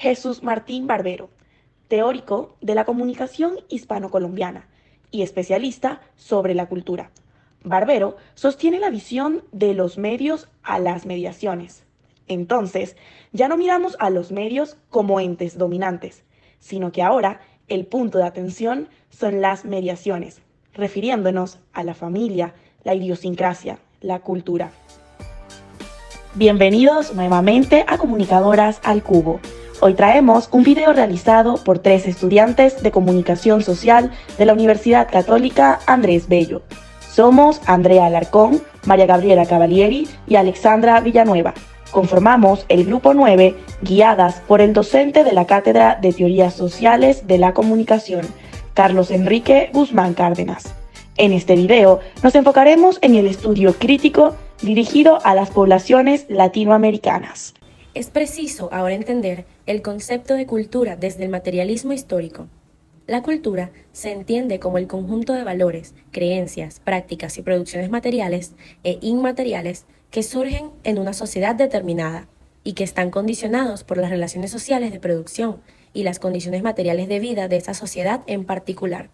Jesús Martín Barbero, teórico de la comunicación hispano-colombiana y especialista sobre la cultura. Barbero sostiene la visión de los medios a las mediaciones. Entonces, ya no miramos a los medios como entes dominantes, sino que ahora el punto de atención son las mediaciones, refiriéndonos a la familia, la idiosincrasia, la cultura. Bienvenidos nuevamente a Comunicadoras al Cubo. Hoy traemos un video realizado por 3 estudiantes de Comunicación Social de la Universidad Católica Andrés Bello. Somos Andrea Alarcón, María Gabriela Cavalieri y Alexandra Villanueva. Conformamos el grupo 9, guiadas por el docente de la Cátedra de Teorías Sociales de la Comunicación, Carlos Enrique Guzmán Cárdenas. En este video nos enfocaremos en el estudio crítico dirigido a las poblaciones latinoamericanas. Es preciso ahora entender el concepto de cultura desde el materialismo histórico. La cultura se entiende como el conjunto de valores, creencias, prácticas y producciones materiales e inmateriales que surgen en una sociedad determinada y que están condicionados por las relaciones sociales de producción y las condiciones materiales de vida de esa sociedad en particular.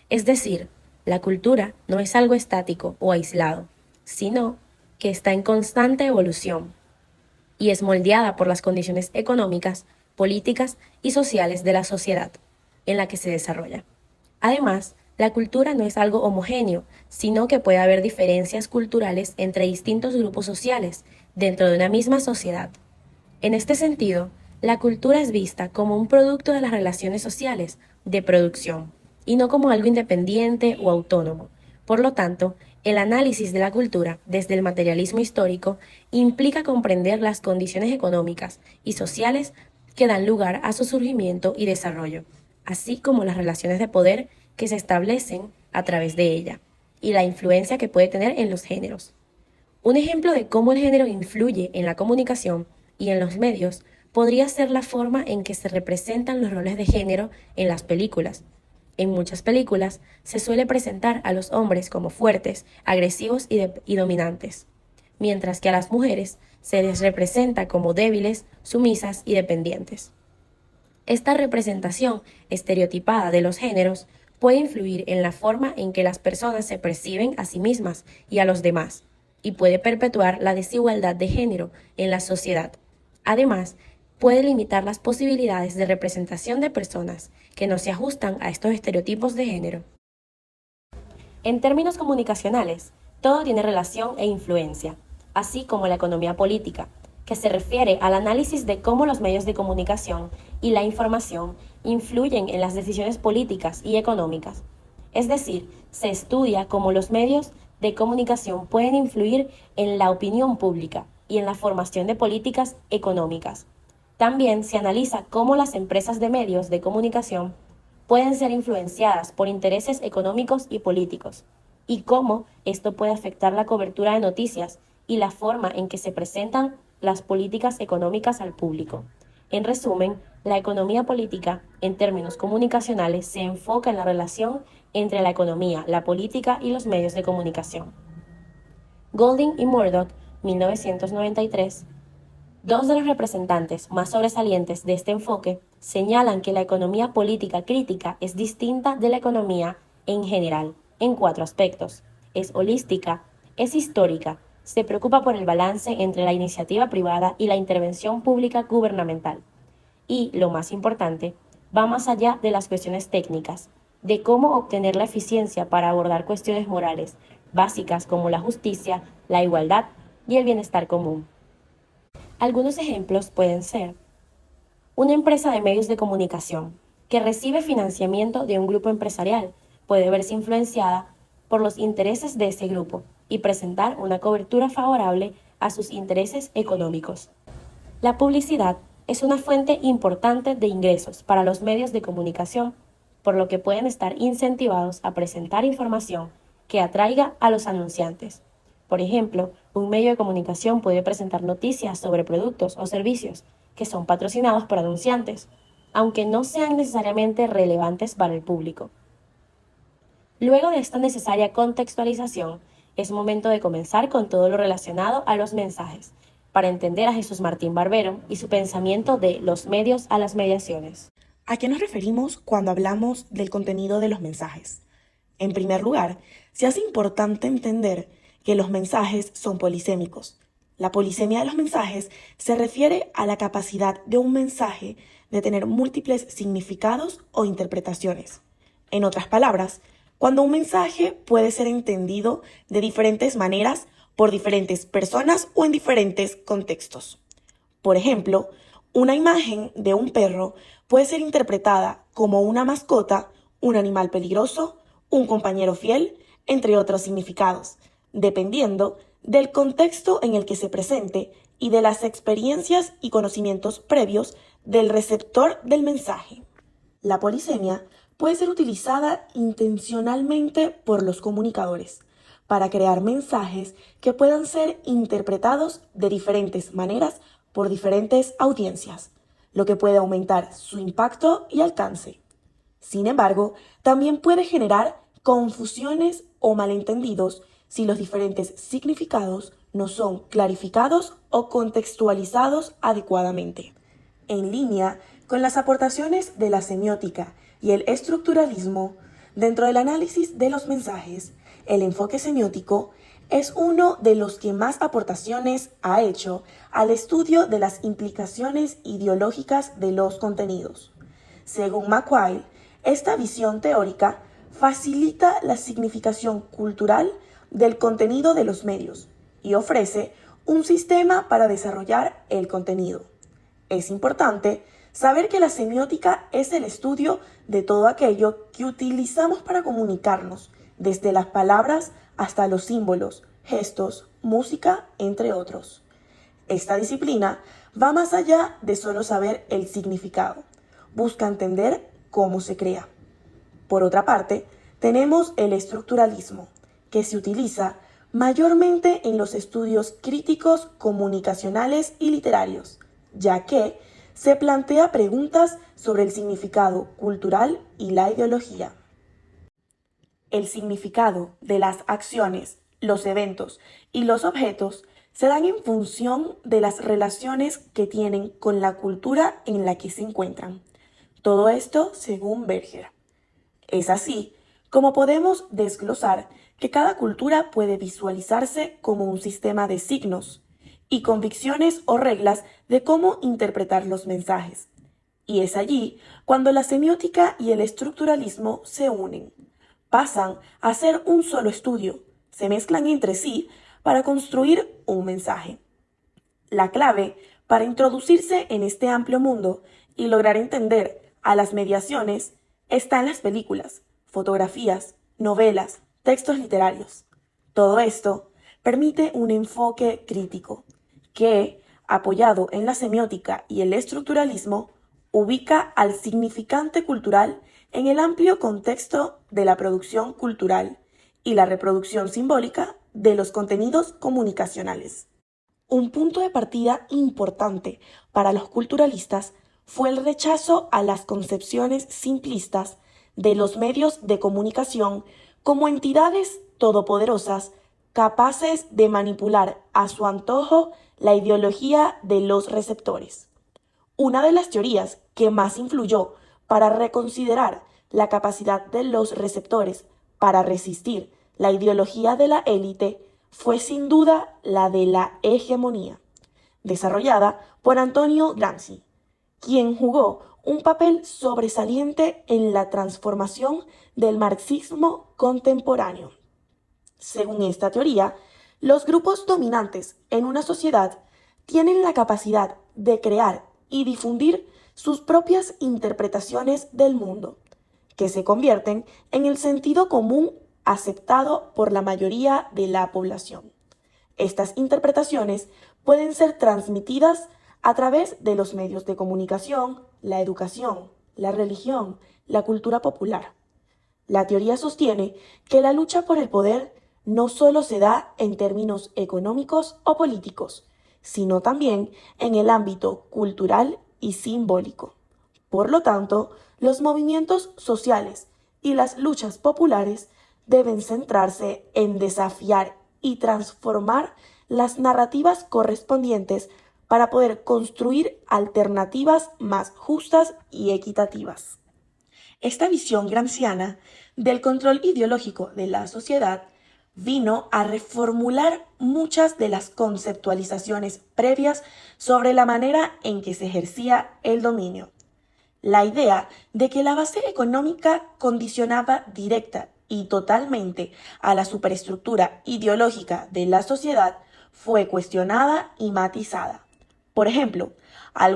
Es decir, la cultura no es algo estático o aislado, sino que está en constante evolución y es moldeada por las condiciones económicas, políticas y sociales de la sociedad en la que se desarrolla. Además, la cultura no es algo homogéneo, sino que puede haber diferencias culturales entre distintos grupos sociales dentro de una misma sociedad. En este sentido, la cultura es vista como un producto de las relaciones sociales de producción y no como algo independiente o autónomo. Por lo tanto, el análisis de la cultura desde el materialismo histórico implica comprender las condiciones económicas y sociales que dan lugar a su surgimiento y desarrollo, así como las relaciones de poder que se establecen a través de ella, y la influencia que puede tener en los géneros. Un ejemplo de cómo el género influye en la comunicación y en los medios podría ser la forma en que se representan los roles de género en las películas. En muchas películas se suele presentar a los hombres como fuertes, agresivos y dominantes, mientras que a las mujeres se les representa como débiles, sumisas y dependientes. Esta representación estereotipada de los géneros puede influir en la forma en que las personas se perciben a sí mismas y a los demás, y puede perpetuar la desigualdad de género en la sociedad. Además, puede limitar las posibilidades de representación de personas que no se ajustan a estos estereotipos de género. En términos comunicacionales, todo tiene relación e influencia, así como la economía política, que se refiere al análisis de cómo los medios de comunicación y la información influyen en las decisiones políticas y económicas. Es decir, se estudia cómo los medios de comunicación pueden influir en la opinión pública y en la formación de políticas económicas. También se analiza cómo las empresas de medios de comunicación pueden ser influenciadas por intereses económicos y políticos, y cómo esto puede afectar la cobertura de noticias y la forma en que se presentan las políticas económicas al público. En resumen, la economía política, en términos comunicacionales, se enfoca en la relación entre la economía, la política y los medios de comunicación. Golding y Murdoch, 1993, dos de los representantes más sobresalientes de este enfoque señalan que la economía política crítica es distinta de la economía en general, en 4 aspectos. Es holística, es histórica, se preocupa por el balance entre la iniciativa privada y la intervención pública gubernamental. Y, lo más importante, va más allá de las cuestiones técnicas, de cómo obtener la eficiencia para abordar cuestiones morales básicas como la justicia, la igualdad y el bienestar común. Algunos ejemplos pueden ser una empresa de medios de comunicación que recibe financiamiento de un grupo empresarial puede verse influenciada por los intereses de ese grupo y presentar una cobertura favorable a sus intereses económicos. La publicidad es una fuente importante de ingresos para los medios de comunicación, por lo que pueden estar incentivados a presentar información que atraiga a los anunciantes. Por ejemplo, un medio de comunicación puede presentar noticias sobre productos o servicios que son patrocinados por anunciantes, aunque no sean necesariamente relevantes para el público. Luego de esta necesaria contextualización, es momento de comenzar con todo lo relacionado a los mensajes, para entender a Jesús Martín Barbero y su pensamiento de los medios a las mediaciones. ¿A qué nos referimos cuando hablamos del contenido de los mensajes? En primer lugar, se hace importante entender que los mensajes son polisémicos. La polisemia de los mensajes se refiere a la capacidad de un mensaje de tener múltiples significados o interpretaciones. En otras palabras, cuando un mensaje puede ser entendido de diferentes maneras por diferentes personas o en diferentes contextos. Por ejemplo, una imagen de un perro puede ser interpretada como una mascota, un animal peligroso, un compañero fiel, entre otros significados, dependiendo del contexto en el que se presente y de las experiencias y conocimientos previos del receptor del mensaje. La polisemia puede ser utilizada intencionalmente por los comunicadores para crear mensajes que puedan ser interpretados de diferentes maneras por diferentes audiencias, lo que puede aumentar su impacto y alcance. Sin embargo, también puede generar confusiones o malentendidos si los diferentes significados no son clarificados o contextualizados adecuadamente. En línea con las aportaciones de la semiótica y el estructuralismo, dentro del análisis de los mensajes, el enfoque semiótico es uno de los que más aportaciones ha hecho al estudio de las implicaciones ideológicas de los contenidos. Según McQuaid, esta visión teórica facilita la significación cultural del contenido de los medios y ofrece un sistema para desarrollar el contenido. Es importante saber que la semiótica es el estudio de todo aquello que utilizamos para comunicarnos, desde las palabras hasta los símbolos, gestos, música, entre otros. Esta disciplina va más allá de solo saber el significado. Busca entender cómo se crea. Por otra parte, tenemos el estructuralismo, que se utiliza mayormente en los estudios críticos, comunicacionales y literarios, ya que se plantea preguntas sobre el significado cultural y la ideología. El significado de las acciones, los eventos y los objetos se dan en función de las relaciones que tienen con la cultura en la que se encuentran. Todo esto según Berger. Es así como podemos desglosar que cada cultura puede visualizarse como un sistema de signos y convicciones o reglas de cómo interpretar los mensajes. Y es allí cuando la semiótica y el estructuralismo se unen. Pasan a ser un solo estudio, se mezclan entre sí para construir un mensaje. La clave para introducirse en este amplio mundo y lograr entender a las mediaciones está en las películas, fotografías, novelas, textos literarios. Todo esto permite un enfoque crítico que, apoyado en la semiótica y el estructuralismo, ubica al significante cultural en el amplio contexto de la producción cultural y la reproducción simbólica de los contenidos comunicacionales. Un punto de partida importante para los culturalistas fue el rechazo a las concepciones simplistas de los medios de comunicación como entidades todopoderosas capaces de manipular a su antojo la ideología de los receptores. Una de las teorías que más influyó para reconsiderar la capacidad de los receptores para resistir la ideología de la élite fue sin duda la de la hegemonía, desarrollada por Antonio Gramsci, quien jugó un papel sobresaliente en la transformación del marxismo contemporáneo. Según esta teoría, los grupos dominantes en una sociedad tienen la capacidad de crear y difundir sus propias interpretaciones del mundo, que se convierten en el sentido común aceptado por la mayoría de la población. Estas interpretaciones pueden ser transmitidas a través de los medios de comunicación, la educación, la religión, la cultura popular. La teoría sostiene que la lucha por el poder no solo se da en términos económicos o políticos, sino también en el ámbito cultural y simbólico. Por lo tanto, los movimientos sociales y las luchas populares deben centrarse en desafiar y transformar las narrativas correspondientes para poder construir alternativas más justas y equitativas. Esta visión gramsciana del control ideológico de la sociedad vino a reformular muchas de las conceptualizaciones previas sobre la manera en que se ejercía el dominio. La idea de que la base económica condicionaba directa y totalmente a la superestructura ideológica de la sociedad fue cuestionada y matizada. Por ejemplo,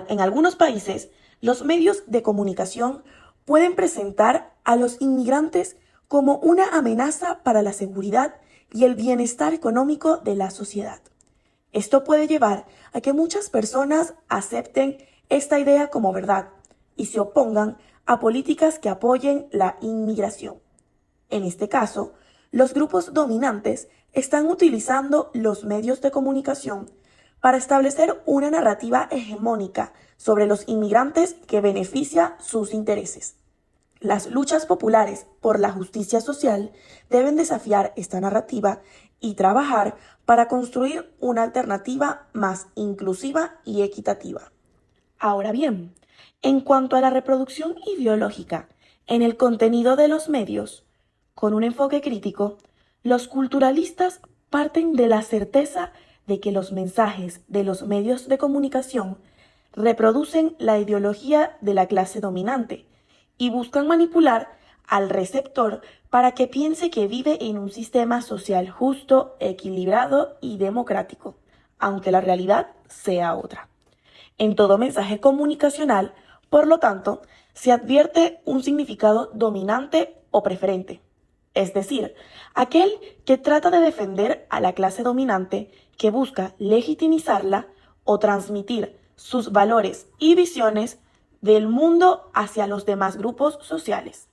en algunos países, los medios de comunicación pueden presentar a los inmigrantes como una amenaza para la seguridad y el bienestar económico de la sociedad. Esto puede llevar a que muchas personas acepten esta idea como verdad y se opongan a políticas que apoyen la inmigración. En este caso, los grupos dominantes están utilizando los medios de comunicación para establecer una narrativa hegemónica sobre los inmigrantes que beneficia sus intereses. Las luchas populares por la justicia social deben desafiar esta narrativa y trabajar para construir una alternativa más inclusiva y equitativa. Ahora bien, en cuanto a la reproducción ideológica en el contenido de los medios, con un enfoque crítico, los culturalistas parten de la certeza de que los mensajes de los medios de comunicación reproducen la ideología de la clase dominante y buscan manipular al receptor para que piense que vive en un sistema social justo, equilibrado y democrático, aunque la realidad sea otra. En todo mensaje comunicacional, por lo tanto, se advierte un significado dominante o preferente, es decir, aquel que trata de defender a la clase dominante, que busca legitimizarla o transmitir sus valores y visiones del mundo hacia los demás grupos sociales.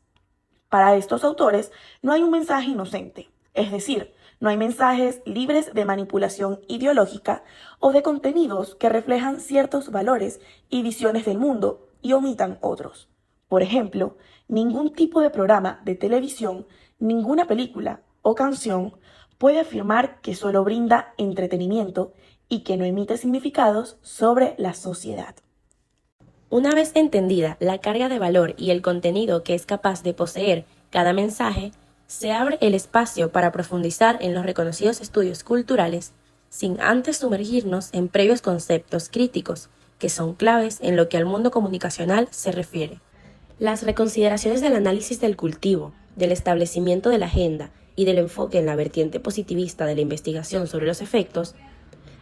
Para estos autores no hay un mensaje inocente, es decir, no hay mensajes libres de manipulación ideológica o de contenidos que reflejan ciertos valores y visiones del mundo y omitan otros. Por ejemplo, ningún tipo de programa de televisión, ninguna película o canción puede afirmar que solo brinda entretenimiento y que no emite significados sobre la sociedad. Una vez entendida la carga de valor y el contenido que es capaz de poseer cada mensaje, se abre el espacio para profundizar en los reconocidos estudios culturales sin antes sumergirnos en previos conceptos críticos que son claves en lo que al mundo comunicacional se refiere. Las reconsideraciones del análisis del cultivo, del establecimiento de la agenda y del enfoque en la vertiente positivista de la investigación sobre los efectos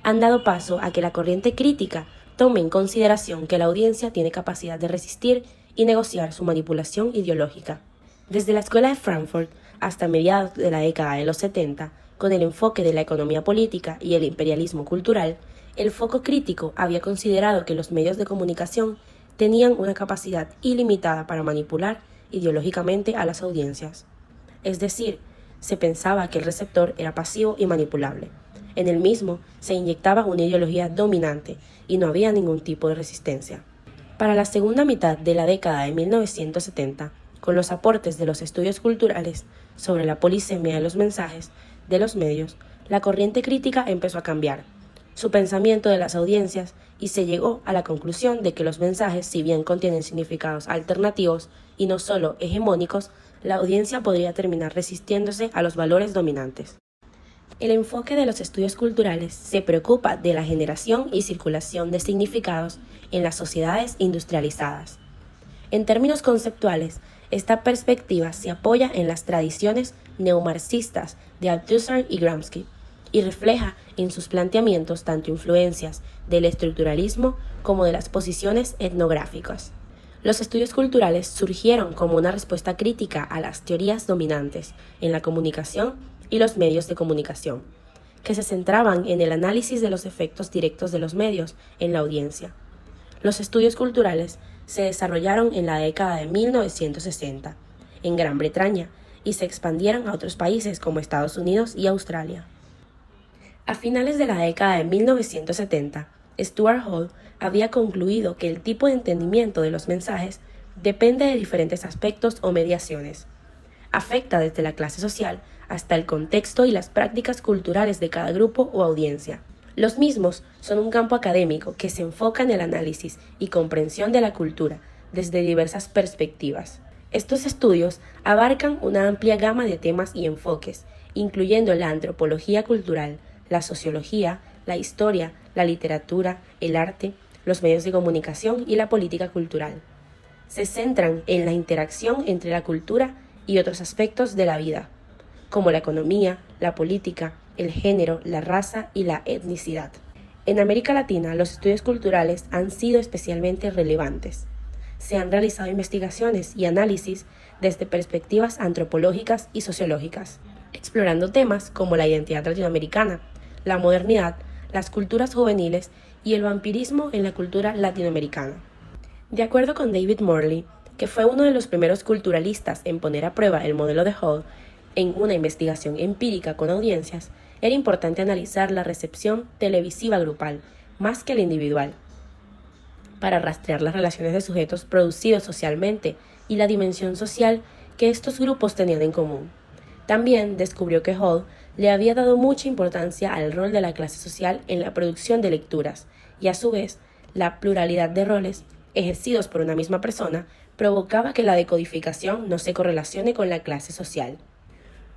han dado paso a que la corriente crítica tome en consideración que la audiencia tiene capacidad de resistir y negociar su manipulación ideológica. Desde la Escuela de Frankfurt hasta mediados de la década de los 70, con el enfoque de la economía política y el imperialismo cultural, el foco crítico había considerado que los medios de comunicación tenían una capacidad ilimitada para manipular ideológicamente a las audiencias. Es decir, se pensaba que el receptor era pasivo y manipulable. En el mismo se inyectaba una ideología dominante y no había ningún tipo de resistencia. Para la segunda mitad de la década de 1970, con los aportes de los estudios culturales sobre la polisemia de los mensajes de los medios, la corriente crítica empezó a cambiar su pensamiento de las audiencias y se llegó a la conclusión de que los mensajes, si bien contienen significados alternativos y no solo hegemónicos, la audiencia podría terminar resistiéndose a los valores dominantes. El enfoque de los estudios culturales se preocupa de la generación y circulación de significados en las sociedades industrializadas. En términos conceptuales, esta perspectiva se apoya en las tradiciones neomarxistas de Althusser y Gramsci y refleja en sus planteamientos tanto influencias del estructuralismo como de las posiciones etnográficas. Los estudios culturales surgieron como una respuesta crítica a las teorías dominantes en la comunicación y los medios de comunicación, que se centraban en el análisis de los efectos directos de los medios en la audiencia. Los estudios culturales se desarrollaron en la década de 1960 en Gran Bretaña y se expandieron a otros países como Estados Unidos y Australia. A finales de la década de 1970, Stuart Hall había concluido que el tipo de entendimiento de los mensajes depende de diferentes aspectos o mediaciones. Afecta desde la clase social hasta el contexto y las prácticas culturales de cada grupo o audiencia. Los mismos son un campo académico que se enfoca en el análisis y comprensión de la cultura desde diversas perspectivas. Estos estudios abarcan una amplia gama de temas y enfoques, incluyendo la antropología cultural, la sociología, la historia, la literatura, el arte, los medios de comunicación y la política cultural. Se centran en la interacción entre la cultura y otros aspectos de la vida, como la economía, la política, el género, la raza y la etnicidad. En América Latina, los estudios culturales han sido especialmente relevantes. Se han realizado investigaciones y análisis desde perspectivas antropológicas y sociológicas, explorando temas como la identidad latinoamericana, la modernidad, las culturas juveniles y el vampirismo en la cultura latinoamericana. De acuerdo con David Morley, que fue uno de los primeros culturalistas en poner a prueba el modelo de Hall en una investigación empírica con audiencias, era importante analizar la recepción televisiva grupal más que la individual, para rastrear las relaciones de sujetos producidos socialmente y la dimensión social que estos grupos tenían en común. También descubrió que Hall le había dado mucha importancia al rol de la clase social en la producción de lecturas, y a su vez, la pluralidad de roles ejercidos por una misma persona provocaba que la decodificación no se correlacione con la clase social.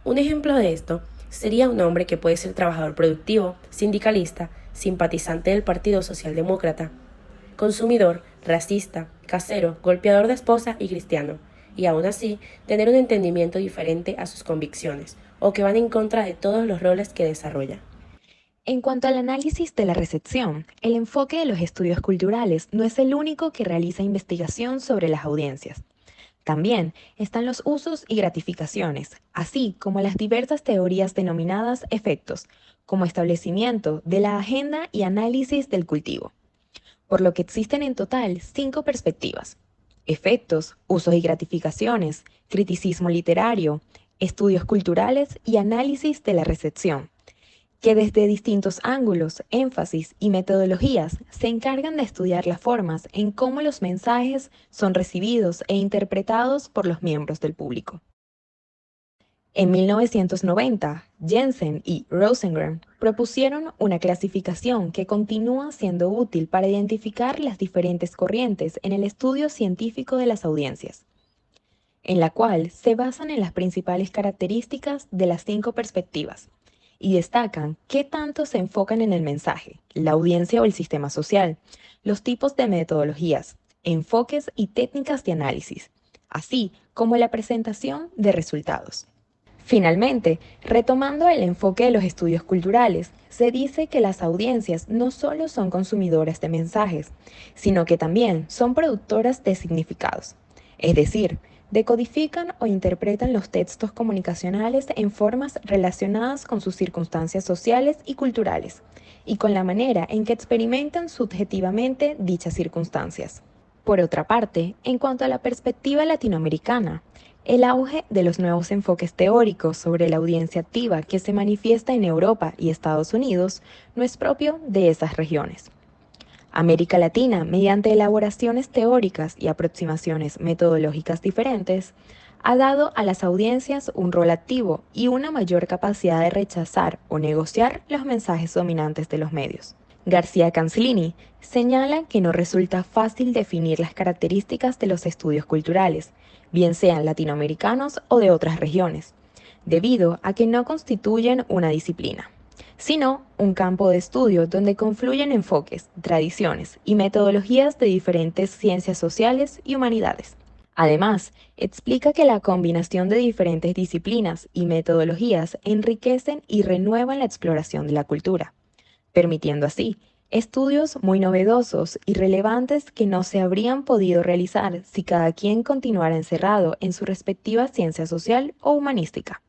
Un ejemplo de esto sería un hombre que puede ser trabajador productivo, sindicalista, simpatizante del Partido Socialdemócrata, consumidor, racista, casero, golpeador de esposa y cristiano, y aún así tener un entendimiento diferente a sus convicciones, o que van en contra de todos los roles que desarrolla. En cuanto al análisis de la recepción, el enfoque de los estudios culturales no es el único que realiza investigación sobre las audiencias. También están los usos y gratificaciones, así como las diversas teorías denominadas efectos, como establecimiento de la agenda y análisis del cultivo. Por lo que existen en total 5 perspectivas: efectos, usos y gratificaciones, criticismo literario, estudios culturales y análisis de la recepción, que desde distintos ángulos, énfasis y metodologías se encargan de estudiar las formas en cómo los mensajes son recibidos e interpretados por los miembros del público. En 1990, Jensen y Rosengren propusieron una clasificación que continúa siendo útil para identificar las diferentes corrientes en el estudio científico de las audiencias, en la cual se basan en las principales características de las 5 perspectivas y destacan qué tanto se enfocan en el mensaje, la audiencia o el sistema social, los tipos de metodologías, enfoques y técnicas de análisis, así como la presentación de resultados. Finalmente, retomando el enfoque de los estudios culturales, se dice que las audiencias no solo son consumidoras de mensajes, sino que también son productoras de significados, es decir, decodifican o interpretan los textos comunicacionales en formas relacionadas con sus circunstancias sociales y culturales, y con la manera en que experimentan subjetivamente dichas circunstancias. Por otra parte, en cuanto a la perspectiva latinoamericana, el auge de los nuevos enfoques teóricos sobre la audiencia activa que se manifiesta en Europa y Estados Unidos no es propio de esas regiones. América Latina, mediante elaboraciones teóricas y aproximaciones metodológicas diferentes, ha dado a las audiencias un rol activo y una mayor capacidad de rechazar o negociar los mensajes dominantes de los medios. García Canzlini señala que no resulta fácil definir las características de los estudios culturales, bien sean latinoamericanos o de otras regiones, debido a que no constituyen una disciplina, sino un campo de estudio donde confluyen enfoques, tradiciones y metodologías de diferentes ciencias sociales y humanidades. Además, explica que la combinación de diferentes disciplinas y metodologías enriquecen y renuevan la exploración de la cultura, permitiendo así estudios muy novedosos y relevantes que no se habrían podido realizar si cada quien continuara encerrado en su respectiva ciencia social o humanística.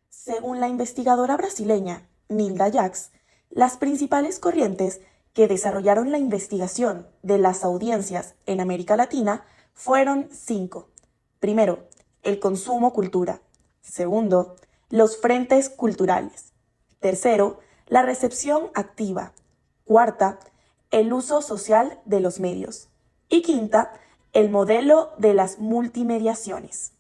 Según la investigadora brasileña Nilda Jacks, las principales corrientes que desarrollaron la investigación de las audiencias en América Latina fueron 5. Primero, el consumo-cultura. Segundo, los frentes culturales. Tercero, la recepción activa. Cuarta, el uso social de los medios. Y quinta, el modelo de las multimediaciones.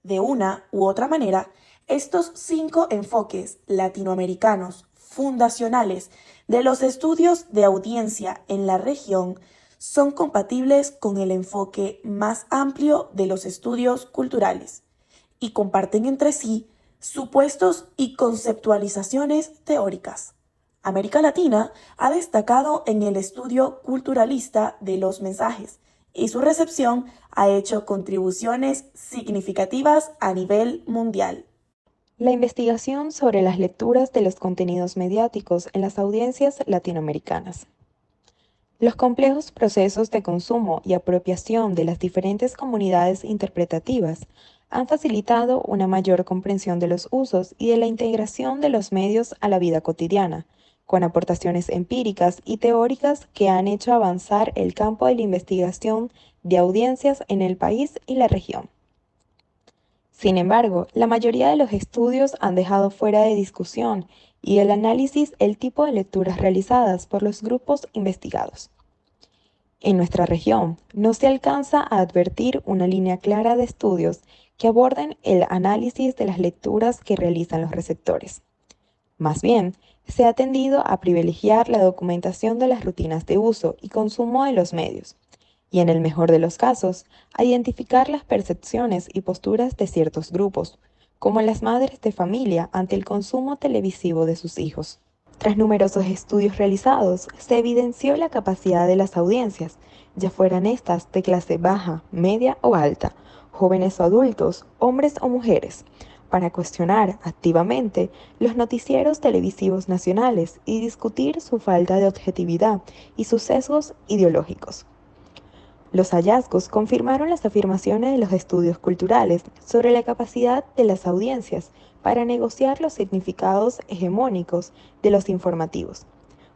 De una u otra manera, Estos 5 enfoques latinoamericanos fundacionales de los estudios de audiencia en la región son compatibles con el enfoque más amplio de los estudios culturales y comparten entre sí supuestos y conceptualizaciones teóricas. América Latina ha destacado en el estudio culturalista de los mensajes y su recepción ha hecho contribuciones significativas a nivel mundial. La investigación sobre las lecturas de los contenidos mediáticos en las audiencias latinoamericanas. Los complejos procesos de consumo y apropiación de las diferentes comunidades interpretativas han facilitado una mayor comprensión de los usos y de la integración de los medios a la vida cotidiana, con aportaciones empíricas y teóricas que han hecho avanzar el campo de la investigación de audiencias en el país y la región. Sin embargo, la mayoría de los estudios han dejado fuera de discusión y el análisis el tipo de lecturas realizadas por los grupos investigados. En nuestra región, no se alcanza a advertir una línea clara de estudios que aborden el análisis de las lecturas que realizan los receptores. Más bien, se ha tendido a privilegiar la documentación de las rutinas de uso y consumo de los medios, y en el mejor de los casos, a identificar las percepciones y posturas de ciertos grupos, como las madres de familia ante el consumo televisivo de sus hijos. Tras numerosos estudios realizados, se evidenció la capacidad de las audiencias, ya fueran estas de clase baja, media o alta, jóvenes o adultos, hombres o mujeres, para cuestionar activamente los noticieros televisivos nacionales y discutir su falta de objetividad y sus sesgos ideológicos. Los hallazgos confirmaron las afirmaciones de los estudios culturales sobre la capacidad de las audiencias para negociar los significados hegemónicos de los informativos,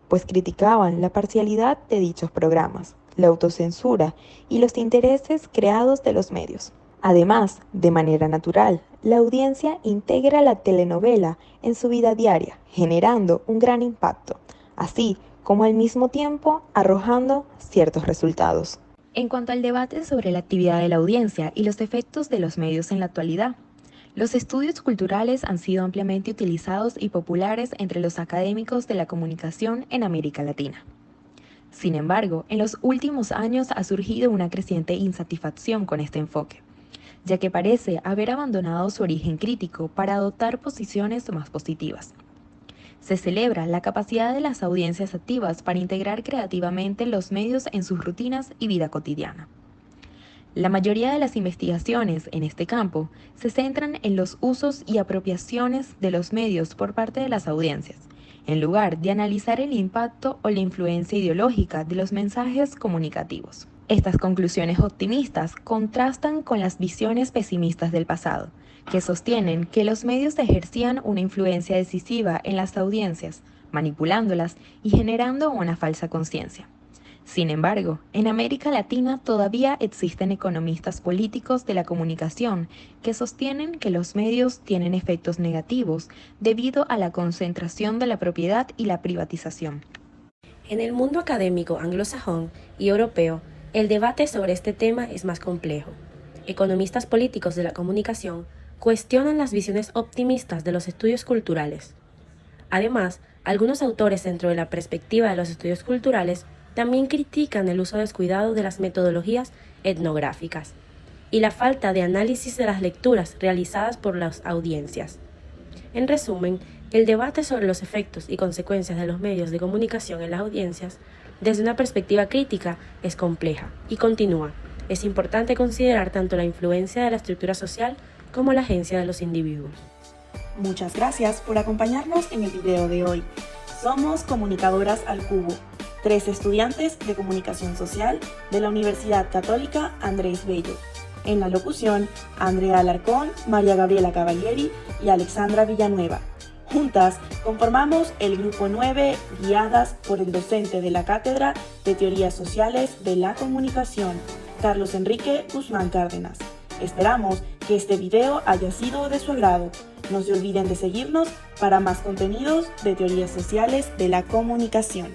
pues criticaban la parcialidad de dichos programas, la autocensura y los intereses creados de los medios. Además, de manera natural, la audiencia integra la telenovela en su vida diaria, generando un gran impacto, así como al mismo tiempo arrojando ciertos resultados. En cuanto al debate sobre la actividad de la audiencia y los efectos de los medios en la actualidad, los estudios culturales han sido ampliamente utilizados y populares entre los académicos de la comunicación en América Latina. Sin embargo, en los últimos años ha surgido una creciente insatisfacción con este enfoque, ya que parece haber abandonado su origen crítico para adoptar posiciones más positivas. Se celebra la capacidad de las audiencias activas para integrar creativamente los medios en sus rutinas y vida cotidiana. La mayoría de las investigaciones en este campo se centran en los usos y apropiaciones de los medios por parte de las audiencias, en lugar de analizar el impacto o la influencia ideológica de los mensajes comunicativos. Estas conclusiones optimistas contrastan con las visiones pesimistas del pasado, que sostienen que los medios ejercían una influencia decisiva en las audiencias, manipulándolas y generando una falsa conciencia. Sin embargo, en América Latina todavía existen economistas políticos de la comunicación que sostienen que los medios tienen efectos negativos debido a la concentración de la propiedad y la privatización. En el mundo académico anglosajón y europeo, el debate sobre este tema es más complejo. Economistas políticos de la comunicación cuestionan las visiones optimistas de los estudios culturales. Además, algunos autores dentro de la perspectiva de los estudios culturales también critican el uso descuidado de las metodologías etnográficas y la falta de análisis de las lecturas realizadas por las audiencias. En resumen, el debate sobre los efectos y consecuencias de los medios de comunicación en las audiencias, desde una perspectiva crítica, es compleja y continúa. Es importante considerar tanto la influencia de la estructura social como la agencia de los individuos. Muchas gracias por acompañarnos en el video de hoy. Somos Comunicadoras al Cubo, 3 estudiantes de Comunicación Social de la Universidad Católica Andrés Bello. En la locución, Andrea Alarcón, María Gabriela Cavalieri y Alexandra Villanueva. Juntas conformamos el grupo 9, guiadas por el docente de la Cátedra de Teorías Sociales de la Comunicación, Carlos Enrique Guzmán Cárdenas. Esperamos que este video haya sido de su agrado. No se olviden de seguirnos para más contenidos de Teorías Sociales de la Comunicación.